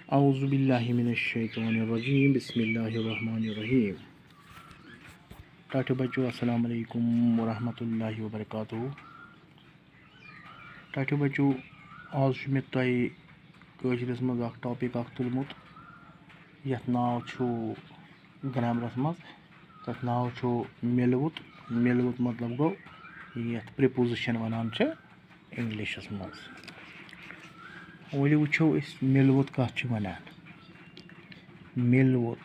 अऊज़ु बिल्लाहि मिनश्शैतानिर्रजीम बिस्मिल्लाहिर्रहमानिर्रहीम। टाटे बच्चों अस्सलाम वालेकुम वरहमतुल्लाहि वबरकातुहू। टाटे बच्चों आज मे तोयश मज टॉपिक तुलमुत यथ नाव ग्रामरस मज तथ नाव मिलवुत। मिलवुत मतलब गो यथ प्रिपोजिशन वनान इंग्लिशस मज। वली वुचो मिलवुत कथ वनान। मिलवुत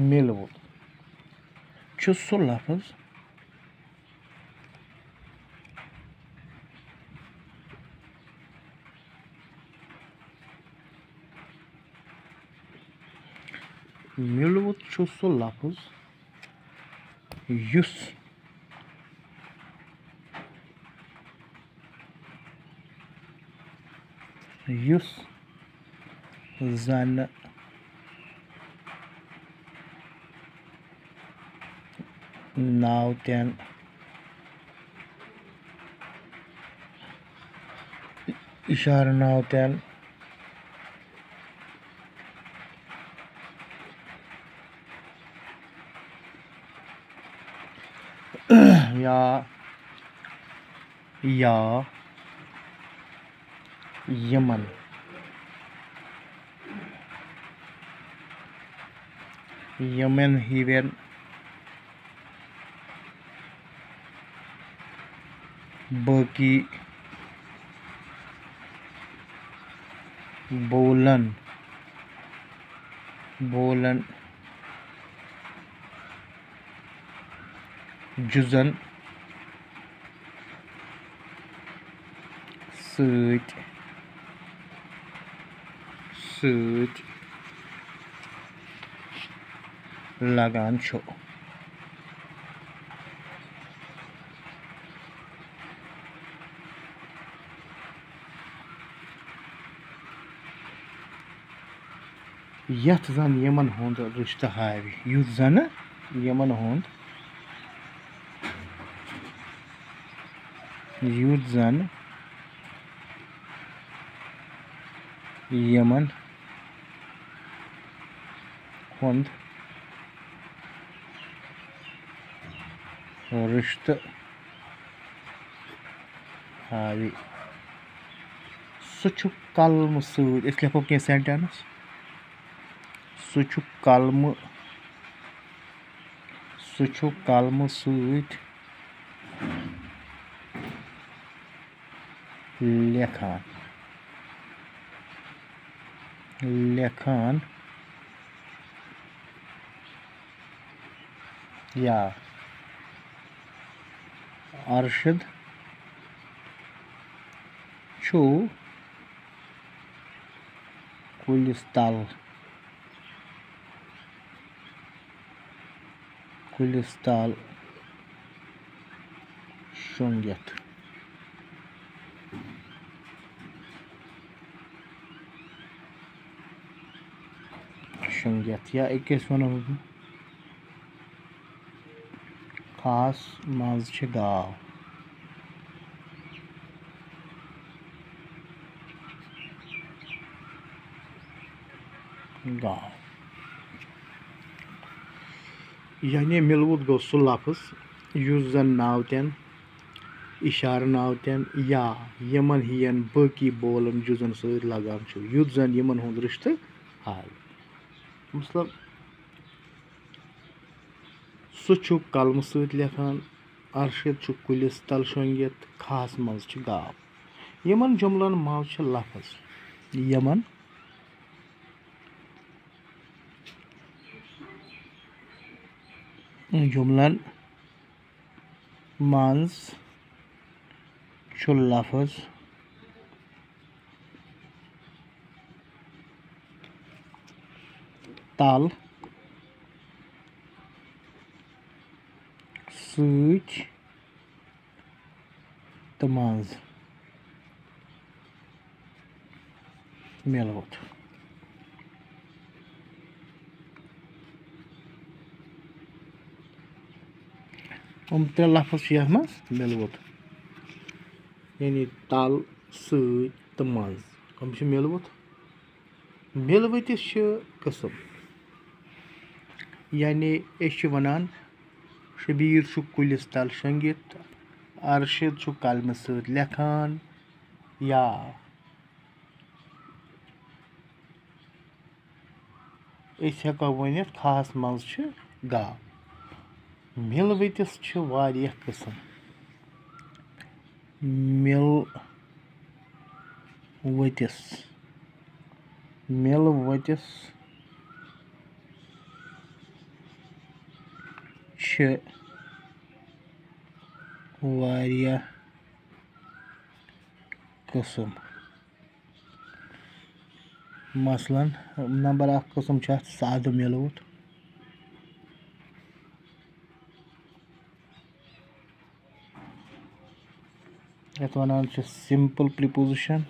मिलवुत सो लफ्ज मिलवुत सो लफ्ज युस युस जन नावतन इशार नावतन या यमन यमन हिवेन बाकी बोलन बोलन जुजन सत सत लगान छो। यथ जन यमन हुंद रिश्त हावि युथ जन यमन हुंद युथ जन यमन हुंद रिश्त हावि सह कलम सत लिखो क्या सेंटेंस सह कलम सत लेखान लेखान या अरशद छु कुलिस तल शोंगियत शोंगियत या एक वन खास मज गाव गाव यानी मिलवुत गो सह लफ्ज युस जन नावतन इशार नावतन या यमन हियन बाकी बोलन जुजन सत लगान छो युथ जन यमन हुंद रिश्त हाव। मतलब सह कलम सत लेखान अरशद कुलिस तल शोंगियत खास मज गाव। यमन जुमलन मज लफ्ज यमन जुमलन मज लफ्ज तल सत तो मज मिलवुत। त्रे लफ्ज मिलवुत। यानी तल सۭتۍ تہٕ منٛز کم چھِ مِلوُت مِلوٕتِس چھِ قٕسم یعنی أسۍ چھِ وَنان شبیٖر چھُ کُلِس تل شۄنٛگِتھ ارشد چھُ قلمہٕ سۭتۍ لیکھان یا أسۍ ہٮ۪کو ؤنِتھ کھہَس منٛز چھِ گاو مِلوٕتِس چھِ واریاہ قٕسم مِلوٕتِس چھِ واریاہ قٕسم مثلاً نمبر اکھ قٕسم چھُ اَتھ سادٕ مِلوُت یَتھ وَنان چھِ سِمپٕل پرٛپوزِشن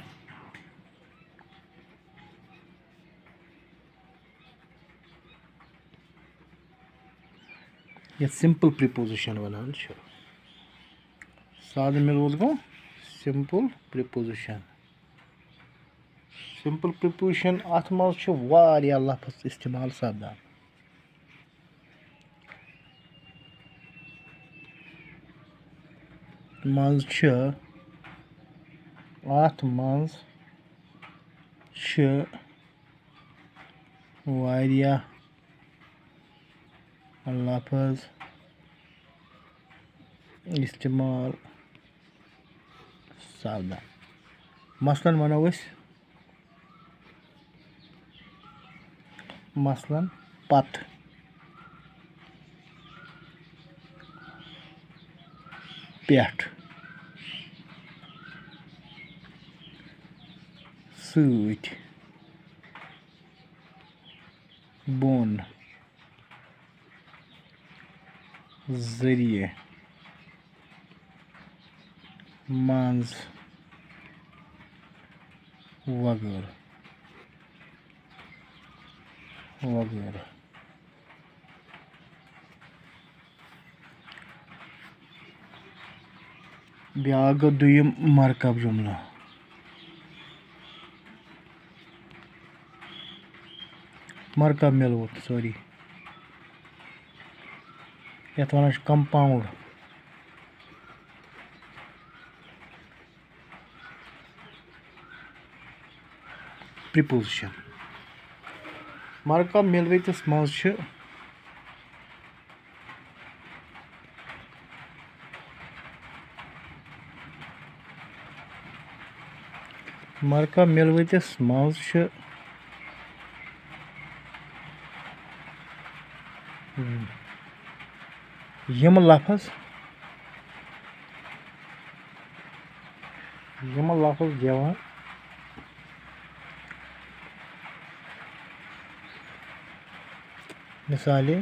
یَتھ سِمپٕل پرٛپوزِشن وَنان چھِ سادٕ مِلوُت گوٚو سِمپٕل پرٛپوزِشن سِمپٕل پرٛپوزِشن اَتھ منٛز چھِ واریاہ لفظ اِستعمال سپدان اَتھ منٛز چھِ واریاہ لفظ اِستعمال سپدان مثلاً وَنو أسۍ پتہٕ پٮ۪ٹھ سۭتۍ بۄن ذٔریعہٕ منٛز وغٲرٕ وغٲرٕ بیٛاکھ گوٚو دوٚیِم مرکب جُملہٕ مرکب مِلوُت یَتھ وَنان چھِ کمپاوُنٛڈ پرٛپوزِشن مرکب مِلوٕتِس منٛز چھِ یِم لفظ دِوان مِثالے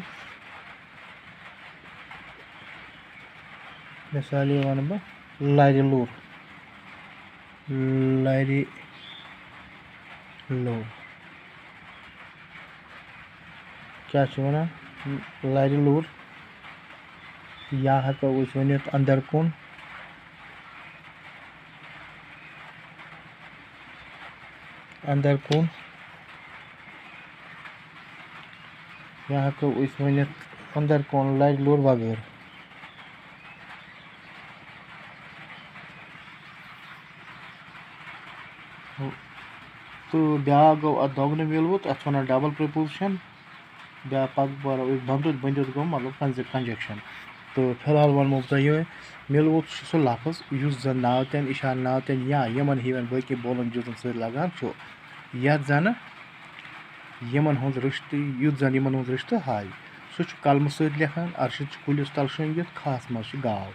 وَنہٕ بہٕ لرِ لوٚر کیٛاہ چھِ وَنان لرِ لوٚر یا ہٮ۪کو أسۍ ؤنِتھ انٛدر کُن یا ہٮ۪کو أسۍ ؤنِتھ انٛدر کُن لرِ لوٚر وغٲرٕ تہٕ بیٛاکھ گوٚو اَتھ دۄگنہٕ مِلوُت اَتھ وَنان ڈبل پرٛپوزِشن بیٛاکھ پتہٕ بَرو أسۍ بٔنٛدِتھ گوٚو مطلب کنجکشن تہٕ فِلحال وَنمو بہٕ تۄہہِ یِہوٚے مِلوُت چھُ سُہ لفظ یُس زن ناوتٮ۪ن اِشارٕ ناوتٮ۪ن یا یِمن ہِوٮ۪ن باقٕے بولن جُزن سۭتۍ لگان چھُ یَتھ زن یِمن ہُنٛد رِشتہٕ ہاوِ سُہ چھُ قلمہٕ سۭتۍ لیکھان ارشد چھُ کُلِس تل شۄنٛگِتھ کھہَس منٛز چھِ گاو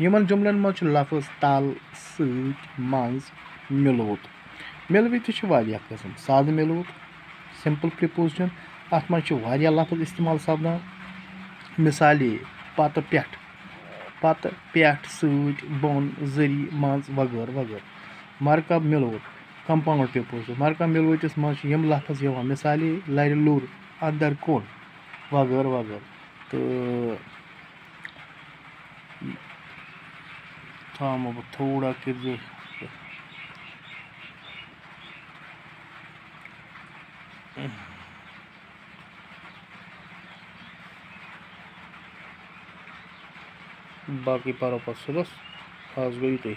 یِمن جُملن منٛز چھُ لفظ تل سۭتۍ منٛز مِلوُت مِلوٕتِس چھِ واریاہ قٕسم سادٕ مِلوُت سِمپٕل پرٛپوزِشن اَتھ منٛز چھِ واریاہ لفظ اِستعمال سپدان مِثالے پتہٕ پٮ۪ٹھ سۭتۍ بۄن ذٔریعہٕ منٛز وغٲرٕ وغٲرٕ مرکب مِلوُت کمپاوُنٛڈ پرٛپوزِشن مرکب مِلوٕتِس منٛز چھِ یِم لفظ یِوان مِثالے لرِ لوٚر انٛدر کُن وغٲرٕ وغٲرٕ تہٕ थामो बह थोड़ा कर बाकी पारो पस बस आज गई तो